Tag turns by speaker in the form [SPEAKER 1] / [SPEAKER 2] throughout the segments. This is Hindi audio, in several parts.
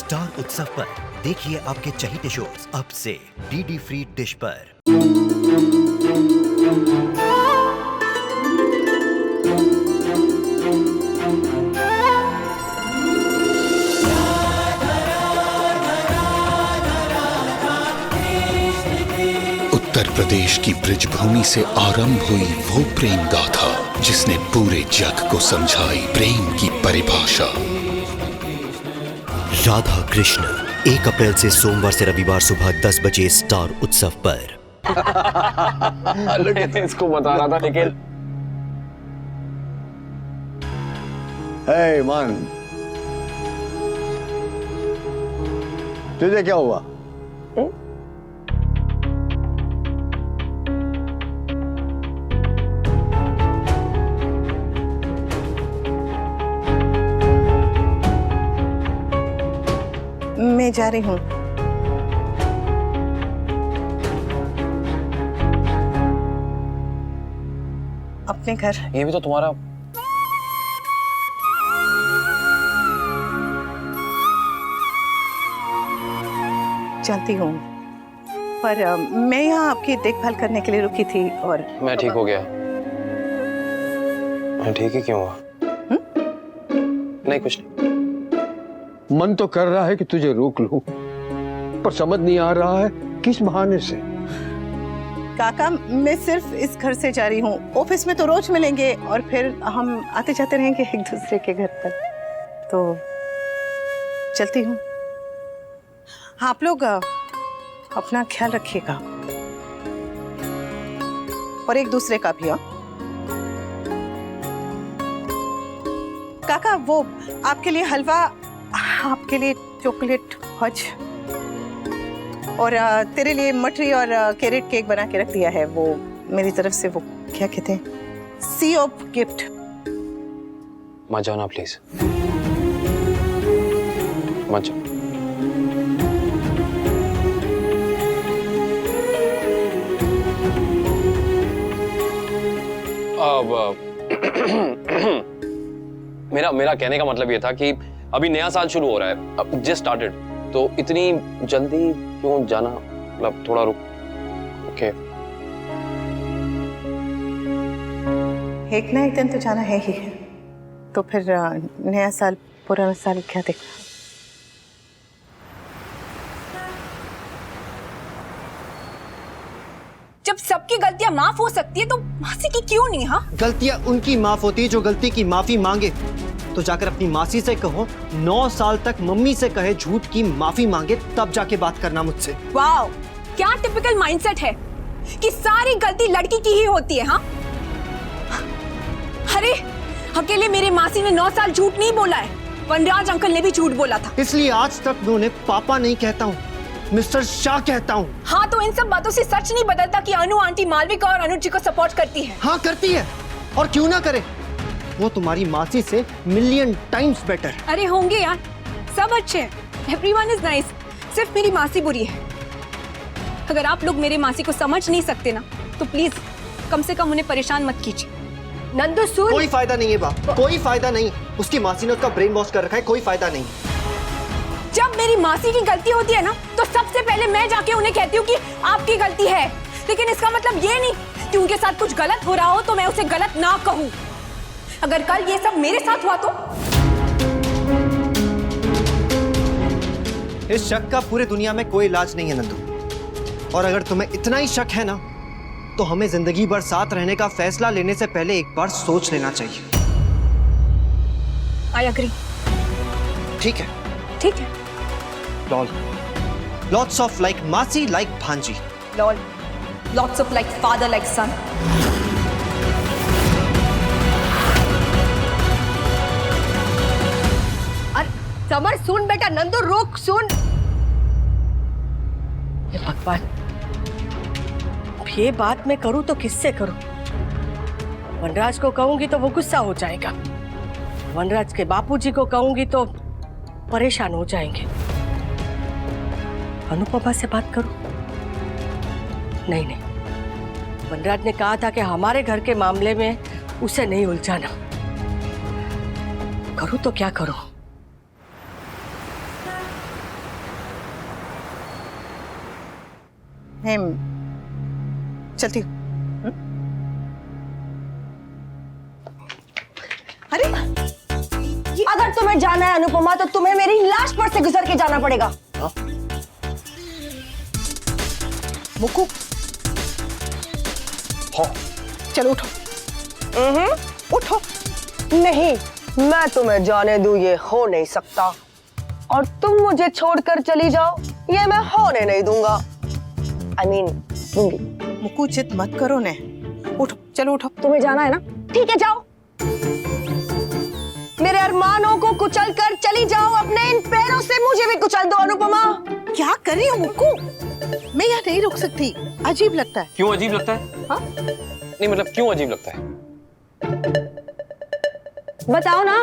[SPEAKER 1] स्टार उत्सव पर देखिए आपके चहीते शोज अब से डीडी फ्री डिश पर।
[SPEAKER 2] उत्तर प्रदेश की ब्रिजभूमि से आरंभ हुई वो प्रेम गाथा जिसने पूरे जग को समझाई प्रेम की परिभाषा।
[SPEAKER 1] राधा कृष्ण 1 अप्रैल से सोमवार से रविवार सुबह 10 बजे स्टार उत्सव पर।
[SPEAKER 3] इसको बता रहा था लेकिन
[SPEAKER 4] हे मान, तुझे क्या हुआ?
[SPEAKER 5] मैं जा रही हूँ। अपने घर।
[SPEAKER 3] ये भी तो तुम्हारा।
[SPEAKER 5] जानती हूँ, पर मैं यहाँ आपकी देखभाल करने के लिए रुकी थी और
[SPEAKER 3] मैं ठीक हो गया। मैं ठीक ही क्यों हुआ? नहीं, कुछ नहीं।
[SPEAKER 4] मन तो कर रहा है कि तुझे रोक लूं, पर समझ नहीं आ रहा है किस बहाने से।
[SPEAKER 5] काका, मैं सिर्फ इस घर से जा रही हूँ। ऑफिस में तो रोज मिलेंगे और फिर हम आते जाते रहेंगे एक दूसरे के घर पर, तो चलती हूँ। आप लोग अपना ख्याल रखिएगा और एक दूसरे का भी। काका, वो आपके लिए हलवा, आपके लिए चॉकलेट फज और तेरे लिए मठरी और कैरेट केक बना के रख दिया है। वो मेरी तरफ से, वो क्या कहते हैं, सी ऑफ गिफ्ट।
[SPEAKER 3] मत जाओ ना प्लीज, मत जाओ। मेरा कहने का मतलब ये था कि अभी नया साल शुरू हो रहा है, अब जस्ट स्टार्टेड, तो इतनी जल्दी क्यों जाना? मतलब थोड़ा रुक। ओके,
[SPEAKER 5] एक ना एक दिन तो जाना है ही, तो फिर नया साल पुराना साल क्या देखना।
[SPEAKER 6] जब सबकी गलतियां माफ हो सकती है तो मासी की क्यों नहीं? हाँ,
[SPEAKER 7] गलतियां उनकी माफ होती है जो गलती की माफी मांगे। तो जाकर अपनी मासी से कहो 9 साल तक मम्मी से कहे झूठ की माफी मांगे, तब जाके बात करना मुझसे।
[SPEAKER 6] वाओ, क्या टिपिकल माइंडसेट है कि सारी गलती लड़की की ही होती है। हाँ, अरे अकेले मेरे मासी ने 9 साल झूठ नहीं बोला है, वनराज अंकल ने भी झूठ बोला था।
[SPEAKER 7] इसलिए आज तक मैं उन्हें पापा नहीं कहता हूँ, मिस्टर शाह कहता हूँ।
[SPEAKER 6] हाँ, तो इन सब बातों से सच नहीं बदलता कि अनु आंटी मालविका और अनुज जी को सपोर्ट करती है।
[SPEAKER 7] हाँ करती है, और क्यों ना करे, वो तुम्हारी मासी से मिलियन टाइम्स बेटर।
[SPEAKER 6] अरे होंगे यार, सब अच्छे हैं, एवरीवन इज नाइस, सिर्फ मेरी मासी बुरी है। अगर आप लोग मेरे मासी को समझ नहीं सकते ना, तो प्लीज कम से कम उन्हें परेशान मत कीजिए। नंदू सुन,
[SPEAKER 7] कोई फायदा नहीं है बाप, कोई फायदा नहीं। उसकी मासी ने उसका ब्रेन वॉश कर रखा है, कोई फायदा नहीं।
[SPEAKER 6] जब मेरी मासी की गलती होती है ना, तो सबसे पहले मैं जाके उन्हें कहती हूँ कि आपकी गलती है, लेकिन इसका मतलब ये नहीं कि उनके साथ कुछ गलत हो रहा हो तो मैं उसे गलत ना कहूँ। अगर कल ये सब मेरे साथ हुआ तो?
[SPEAKER 7] इस शक का पूरे दुनिया में कोई इलाज नहीं है नंदू, और अगर तुम्हें इतना ही शक है ना, तो हमें जिंदगी भर साथ रहने का फैसला लेने से पहले एक बार सोच लेना चाहिए।
[SPEAKER 6] I agree.
[SPEAKER 7] ठीक है,
[SPEAKER 6] ठीक है।
[SPEAKER 7] लॉल, लॉट्स ऑफ लाइक मासी लाइक भांजी।
[SPEAKER 6] LOL, lots of like father like son.
[SPEAKER 8] Samar सुन बेटा, नंदू रोक, सुन। ये भगवान, ये बात मैं करूं तो किससे करूं? वनराज को कहूंगी तो वो गुस्सा हो जाएगा, वनराज के बापूजी को कहूंगी तो परेशान हो जाएंगे। अनुपमा से बात करूं? नहीं नहीं, वनराज ने कहा था कि हमारे घर के मामले में उसे नहीं उलझाना। करूं तो क्या करूं?
[SPEAKER 5] मैं चलती हूँ। अरे
[SPEAKER 9] अगर तुम्हें जाना है अनुपमा तो तुम्हें मेरी लाश पर से गुजर के जाना पड़ेगा।
[SPEAKER 5] मुक्कू, चलो उठो। उठो।
[SPEAKER 9] नहीं, मैं तुम्हें जाने दूं ये हो नहीं सकता, और तुम मुझे छोड़कर चली जाओ ये मैं होने नहीं दूंगा। I mean, दूंगी।
[SPEAKER 5] मुक्कू जिद मत करो ने। उठो, चलो उठो।
[SPEAKER 9] तुम्हें जाना है ना, ठीक है जाओ। मेरे अरमानों को कुचल कर चली जाओ, अपने इन पैरों से मुझे भी कुचल दो अनुपमा।
[SPEAKER 5] क्या कर रही हो मुक्कू? मैं यहाँ नहीं रुक सकती, अजीब लगता है।
[SPEAKER 3] क्यों अजीब लगता है?
[SPEAKER 5] हाँ?
[SPEAKER 3] नहीं मतलब क्यों अजीब लगता है?
[SPEAKER 9] बताओ ना,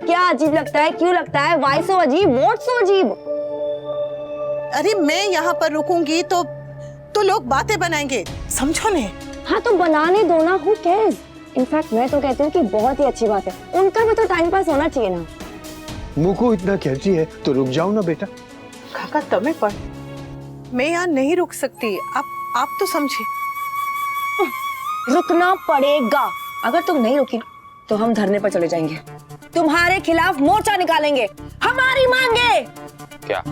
[SPEAKER 9] क्या अजीब लगता है, क्यों लगता है, वाई सो अजीब, व्हाट सो अजीब?
[SPEAKER 5] अरे मैं यहाँ पर रुकूंगी तो लोग बातें बनाएंगे, समझो ने।
[SPEAKER 9] हाँ तो बनाने दो ना, हु केयर्स? इनफैक्ट मैं तो कहती हूँ कि बहुत ही अच्छी बात है, उनका भी तो टाइम पास होना चाहिए ना।
[SPEAKER 4] मुझको इतना कहती है तो रुक जाओ ना बेटा।
[SPEAKER 5] काका तुम्हें पर मैं यहाँ नहीं रुक सकती, आप तो समझे।
[SPEAKER 9] रुकना पड़ेगा। अगर तुम नहीं रुकी तो हम धरने पर चले जाएंगे, तुम्हारे खिलाफ मोर्चा निकालेंगे, हमारी मांगे।
[SPEAKER 3] क्या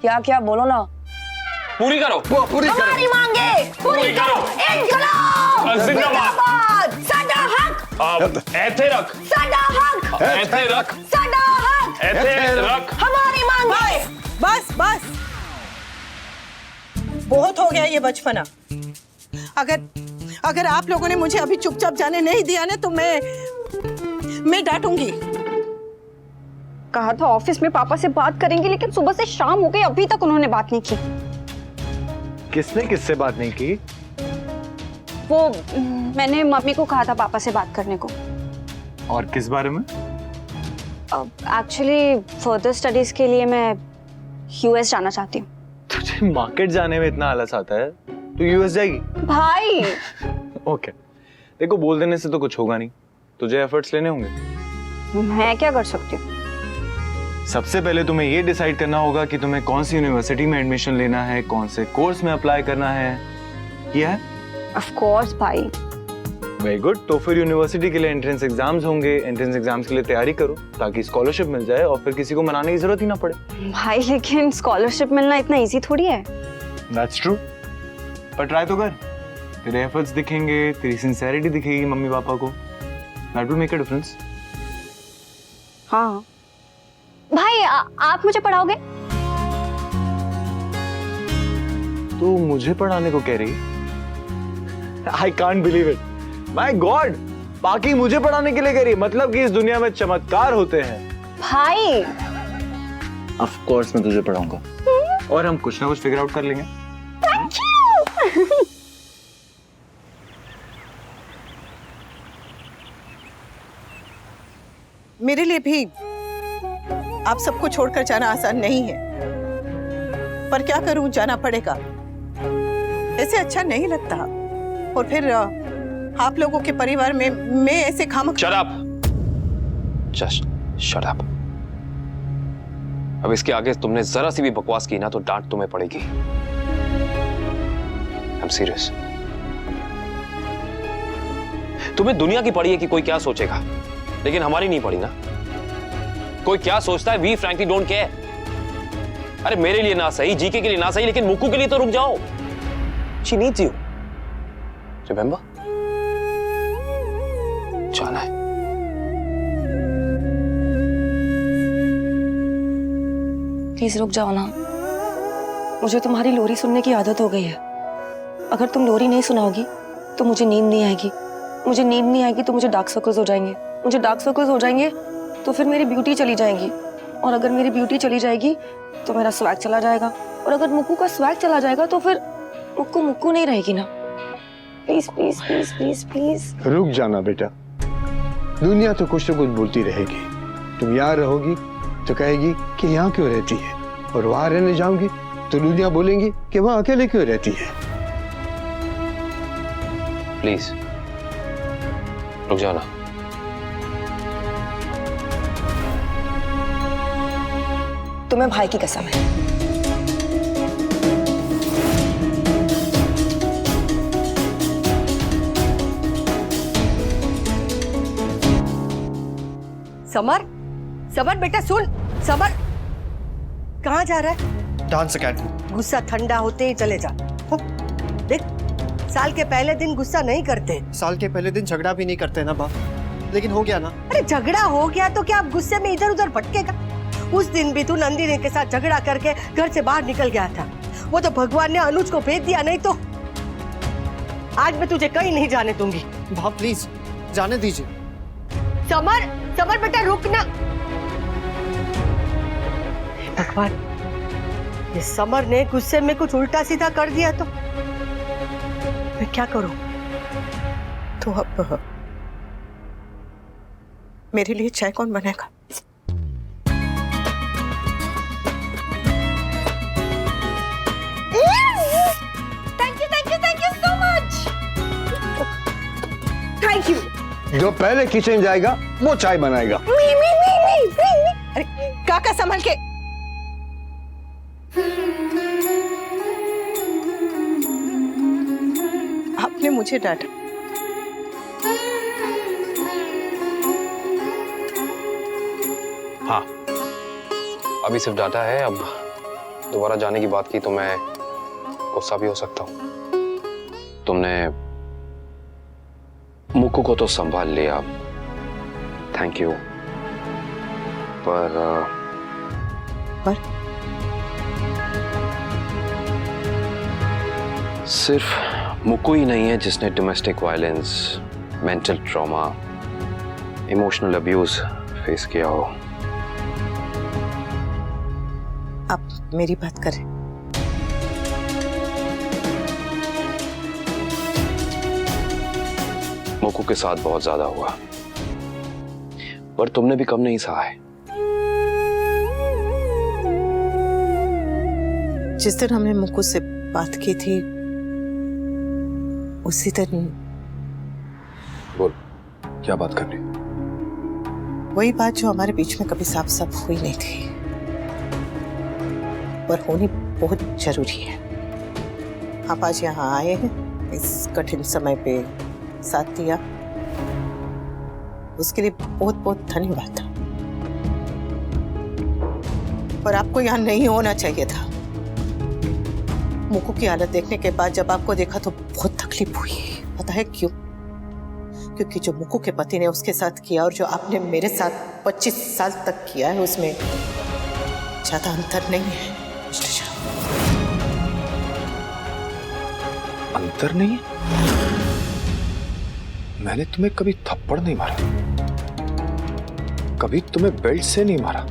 [SPEAKER 9] क्या क्या बोलो ना,
[SPEAKER 3] पूरी करो।
[SPEAKER 4] पूरी करो।
[SPEAKER 9] हमारी मांगे पूरी करो। इनकलाब
[SPEAKER 3] जिंदाबाद।
[SPEAKER 9] साडा हक।
[SPEAKER 3] ऐथे रख।
[SPEAKER 9] साडा हक।
[SPEAKER 3] ऐथे रख।
[SPEAKER 9] साडा हक।
[SPEAKER 3] ऐथे रख।
[SPEAKER 9] हमारी मांगे।
[SPEAKER 5] बस बहुत हो गया ये बचपना। अगर आप लोगों ने मुझे अभी चुपचाप जाने नहीं दिया ना तो मैं डांटूंगी।
[SPEAKER 6] कहा था ऑफिस में पापा से बात करेंगे, लेकिन सुबह से शाम हो गई, अभी तक उन्होंने बात नहीं की।
[SPEAKER 10] किसने किससे बात नहीं की?
[SPEAKER 6] वो मैंने मम्मी को कहा था पापा से बात करने को।
[SPEAKER 10] और किस बारे में?
[SPEAKER 6] एक्चुअली फर्दर स्टडीज के लिए मैं यूएस जाना चाहती हूँ।
[SPEAKER 10] तुझे मार्केट जाने में इतना आलस आता है, तू यूएस जाएगी?
[SPEAKER 6] भाई
[SPEAKER 10] ओके, देखो बोल देने से तो कुछ होगा नहीं, तुझे एफर्ट्स लेने होंगे।
[SPEAKER 6] मैं क्या कर सकती हूँ?
[SPEAKER 10] सबसे पहले तुम्हें ये डिसाइड करना होगा कि तुम्हें कौन सी यूनिवर्सिटी में एडमिशन लेना है, कौन से कोर्स में अप्लाई करना है। किया है?
[SPEAKER 6] ऑफ कोर्स भाई।
[SPEAKER 10] वेरी गुड, तो फिर यूनिवर्सिटी के लिए एंट्रेंस एग्जाम्स होंगे, एंट्रेंस एग्जाम्स के लिए तैयारी करो ताकि स्कॉलरशिप मिल जाए और फिर किसी को मनाने की जरूरत ही ना पड़े।
[SPEAKER 6] भाई लेकिन स्कॉलरशिप मिलना इतना इजी थोड़ी है।
[SPEAKER 10] That's true, पर ट्राई तो कर, तेरे एफर्ट्स दिखेंगे, तेरी सिंसेरिटी दिखेगी मम्मी पापा को, that will make a difference।
[SPEAKER 6] हाँ भाई आप मुझे पढ़ाओगे?
[SPEAKER 10] तू मुझे पढ़ाने को कह रही? I can't believe it, my God, बाकी मुझे पढ़ाने के लिए कह रही, मतलब कि इस दुनिया में चमत्कार होते हैं।
[SPEAKER 6] भाई
[SPEAKER 10] Of course मैं तुझे पढ़ाऊंगा और हम कुछ ना कुछ फिगर आउट कर लेंगे।
[SPEAKER 6] Thank you।
[SPEAKER 5] मेरे लिए भी आप सबको छोड़कर जाना आसान नहीं है, पर क्या करूं, जाना पड़ेगा। ऐसे अच्छा नहीं लगता, और फिर आप लोगों के परिवार में मैं ऐसे खामख।
[SPEAKER 3] Shut up! Just shut up! अब इसके आगे तुमने जरा सी भी बकवास की ना तो डांट तुम्हें पड़ेगी। I'm serious। तुम्हें दुनिया की पड़ी है कि कोई क्या सोचेगा, लेकिन हमारी नहीं पड़ी ना। कोई क्या सोचता है, we frankly don't care। अरे मेरे लिए ना सही, जीके के लिए ना सही, लेकिन मुक्कू के लिए तो रुक जाओ। She needs you। Remember? जाना है।
[SPEAKER 9] प्लीज रुक जाओ ना, मुझे तुम्हारी लोरी सुनने की आदत हो गई है। अगर तुम लोरी नहीं सुनाओगी तो मुझे नींद नहीं आएगी, मुझे नींद नहीं आएगी तो मुझे डार्क सर्कल्स हो जाएंगे, मुझे डार्क सर्कल्स हो जाएंगे तो फिर मेरी ब्यूटी चली जाएगी, और अगर मेरी ब्यूटी चली जाएगी तो मेरा स्वैग चला जाएगा, और अगर मुक्कू का स्वैग चला जाएगा तो फिर मुक्कू मुक्कू नहीं रहेगी ना। Please please please please please
[SPEAKER 4] रुक जाना बेटा, दुनिया तो कुछ ना कुछ बोलती रहेगी। तुम यहाँ रहोगी तो कहेगी कि यहाँ क्यों रहती है, और वहां रहने जाओगी तो दुनिया बोलेंगी कि वहां अकेले क्यों रहती है।
[SPEAKER 3] प्लीज रुक जाओ ना।
[SPEAKER 9] तुम्हें भाई की कसम है।
[SPEAKER 8] समर, समर बेटा सुन। समर कहाँ जा रहा है?
[SPEAKER 7] Dance academy.
[SPEAKER 8] गुस्सा ठंडा होते ही चले जा। हो? देख, साल के पहले दिन गुस्सा नहीं करते।
[SPEAKER 7] साल के पहले दिन झगड़ा भी नहीं करते ना बाप, लेकिन हो गया ना।
[SPEAKER 8] अरे झगड़ा हो गया तो क्या अब गुस्से में इधर उधर भटकेगा? उस दिन भी तू नंदिनी के साथ झगड़ा करके घर से बाहर निकल गया था। वो तो भगवान ने अनुज को भेज दिया, नहीं तो आज मैं तुझे कहीं नहीं जाने दूंगी।
[SPEAKER 7] बाप प्लीज जाने दीजिए।
[SPEAKER 8] समर, समर बेटा रुक ना। भगवान, ये समर ने गुस्से में कुछ उल्टा सीधा कर दिया तो मैं क्या करूं?
[SPEAKER 5] तो अब मेरे लिए चाय कौन बनाएगा?
[SPEAKER 6] Thank you so much. Thank you.
[SPEAKER 4] जो पहले किचन जाएगा वो चाय बनाएगा।
[SPEAKER 5] अरे काका संभल के। आपने मुझे डांटा।
[SPEAKER 3] हाँ, अभी सिर्फ डाटा है। अब दोबारा जाने की बात की तो मैं गुस्सा भी हो सकता हूँ। तुमने मुक्कू को तो संभाल लिया, थैंक यू। पर सिर्फ मुक्कू ही नहीं है जिसने domestic violence, mental trauma, emotional abuse face किया हो।
[SPEAKER 5] आप मेरी बात करें।
[SPEAKER 3] मुक्कू के साथ बहुत ज्यादा हुआ, पर तुमने भी कम नहीं सहा है।
[SPEAKER 5] जिस दिन हमने मुक्कू से बात की थी उसी दिन।
[SPEAKER 3] बोल, क्या बात कर रही?
[SPEAKER 5] वही बात जो हमारे बीच में कभी साफ साफ हुई नहीं थी, पर होनी बहुत जरूरी है। आप आज यहाँ आए हैं, इस कठिन समय पे साथ दिया, उसके लिए बहुत बहुत धन्यवाद। पर आपको यहाँ नहीं होना चाहिए था। मुक्कू की हालत देखने के बाद जब आपको देखा तो बहुत तकलीफ हुई। पता है क्यों? क्योंकि जो मुक्कू के पति ने उसके साथ किया और जो आपने मेरे साथ 25 साल तक किया है, उसमें ज्यादा अंतर नहीं है।
[SPEAKER 10] अंतर नहीं है? मैंने तुम्हें कभी थप्पड़ नहीं मारा, कभी तुम्हें बेल्ट से नहीं मारा,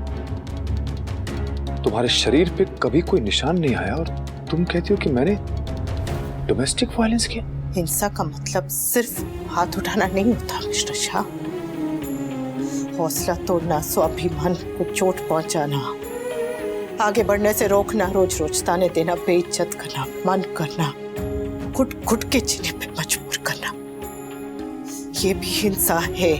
[SPEAKER 10] तुम्हारे शरीर पे कभी कोई निशान नहीं आया, और तुम कहती हो कि मैंने डोमेस्टिक वायलेंस किया।
[SPEAKER 5] हिंसा का मतलब सिर्फ हाथ उठाना नहीं होता मिस्टर शाह। हौसला तोड़ना, स्वाभिमान को चोट पहुंचाना, आगे बढ़ने से रोकना, रोज रोज ताने देना, बेइज्जत करना, अपमान करना, घुट घुट के जीने पे मजबूर करना, ये भी हिंसा है।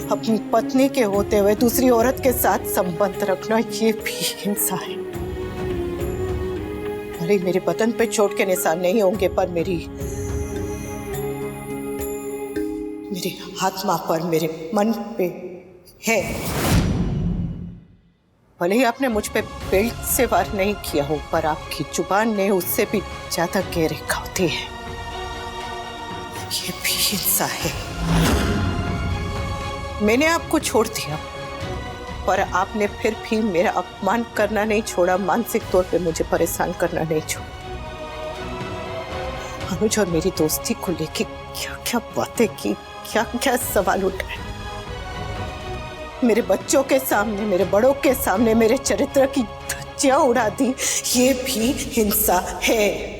[SPEAKER 5] अपनी पत्नी के होते हुए दूसरी औरत के साथ संबंध रखना, ये भी हिंसा है। भले मेरे बदन पे चोट के निशान नहीं होंगे, पर मेरी आत्मा पर, मेरे मन पे है। भले ही आपने मुझ पे बेल्ट से वार नहीं किया हो, पर आपकी जुबान ने उससे भी ज्यादा गहरे घावते हैं। ये भी हिंसा है। मैंने आपको छोड़ दिया, पर आपने फिर भी मेरा अपमान करना नहीं छोड़ा, मानसिक तौर पे मुझे परेशान करना नहीं छोड़ा। अनुज और मेरी दोस्ती को लेके क्या क्या बातें की, क्या क्या सवाल उठाए। मेरे बच्चों के सामने, मेरे बड़ों के सामने मेरे चरित्र की धज्जियां उड़ा दी। ये भी हिंसा है।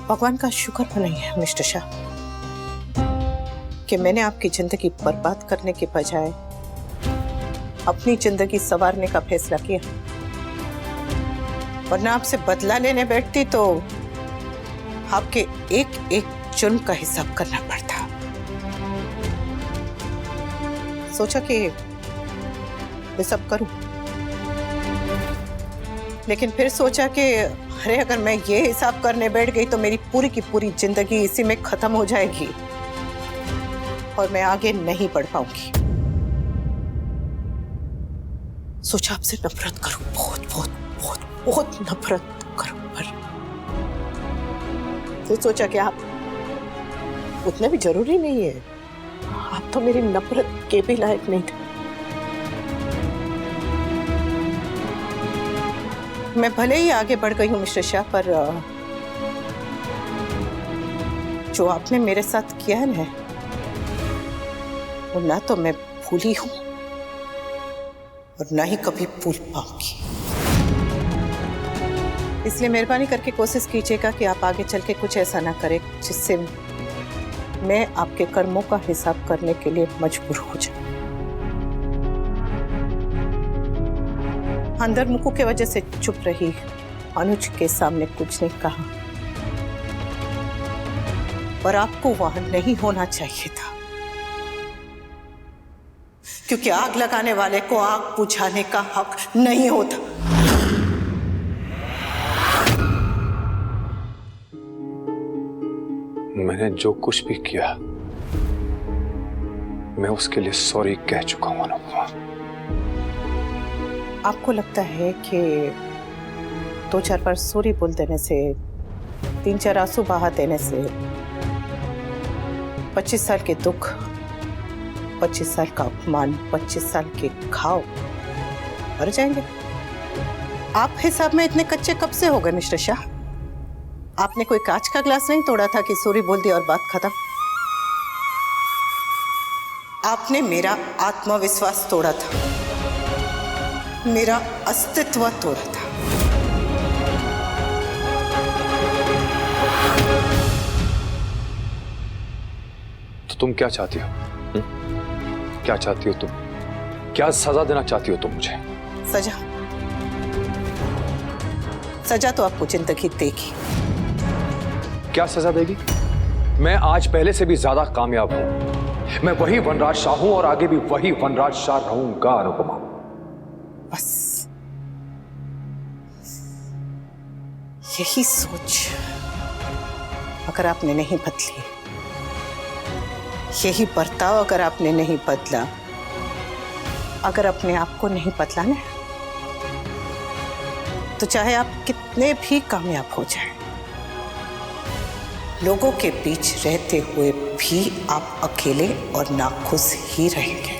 [SPEAKER 5] भगवान का शुक्र नहीं है मिस्टर शाह कि मैंने आपकी जिंदगी बर्बाद करने के बजाय अपनी जिंदगी संवारने का फैसला किया। वरना आपसे बदला लेने बैठती तो आपके एक एक जुर्म का हिसाब करना पड़ता। सोचा कि ये सब करूं, लेकिन फिर सोचा कि अरे अगर मैं ये हिसाब करने बैठ गई तो मेरी पूरी की पूरी जिंदगी इसी में खत्म हो जाएगी और मैं आगे नहीं बढ़ पाऊंगी। सोचा आपसे नफरत करूं, बहुत बहुत बहुत बहुत नफरत करूं, पर फिर सोचा कि आप उतने भी जरूरी नहीं है, आप तो मेरी नफरत के भी लायक नहीं थे। मैं भले ही आगे बढ़ गई हूं मिस्टर शाह, पर जो आपने मेरे साथ किया है ना, वो ना तो मैं भूली हूं और ना ही कभी भूल पाऊंगी। इसलिए मेहरबानी करके कोशिश कीजिएगा कि आप आगे चल के कुछ ऐसा ना करें जिससे मैं आपके कर्मों का हिसाब करने के लिए मजबूर हो जाऊं। अंदर मुकु के वजह से चुप रही, अनुज के सामने कुछ नहीं कहा, पर आपको वहां नहीं होना चाहिए था, क्योंकि आग लगाने वाले को आग बुझाने का हक नहीं होता।
[SPEAKER 10] मैंने जो कुछ भी किया मैं उसके लिए सॉरी कह चुका हूं अनुपमा।
[SPEAKER 5] आपको लगता है कि 2-4 बार सॉरी बोल देने से, 3-4 आंसू बहा देने से 25 साल के दुख, 25 साल का अपमान, 25 साल के घाव भर जाएंगे? आप हिसाब में इतने कच्चे कब से हो गए मिस्टर शाह? आपने कोई कांच का ग्लास नहीं तोड़ा था कि सॉरी बोल दिया और बात खत्म। आपने मेरा आत्मविश्वास तोड़ा था, मेरा अस्तित्व तोड़ा था।
[SPEAKER 10] तो तुम क्या चाहती हो? क्या चाहती हो तुम? क्या सजा देना चाहती हो तुम मुझे?
[SPEAKER 5] सजा? सजा तो आपको जिंदगी देगी।
[SPEAKER 10] क्या सजा देगी? मैं आज पहले से भी ज्यादा कामयाब हूं। मैं वही वनराज शाह हूं और आगे भी वही वनराज शाह रहूंगा अनुपमा।
[SPEAKER 5] बस यही सोच अगर आपने नहीं बदली, यही बर्ताव अगर आपने नहीं बदला, अगर अपने आप को नहीं बदला ना, तो चाहे आप कितने भी कामयाब हो जाएं, लोगों के बीच रहते हुए भी आप अकेले और नाखुश ही रहेंगे।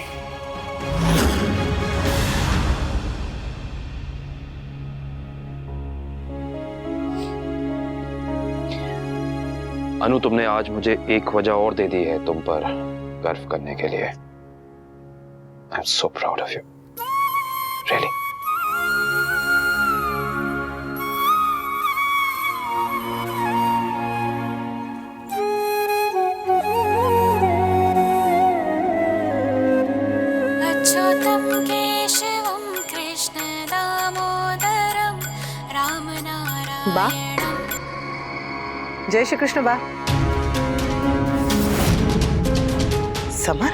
[SPEAKER 3] अनु, तुमने आज मुझे एक वजह और दे दी है तुम पर गर्व करने के लिए। I am so proud of you, really.
[SPEAKER 11] अच्युतं केशवं कृष्ण दामोदरं रामनारायणं।
[SPEAKER 5] जय श्री कृष्ण बा। समर,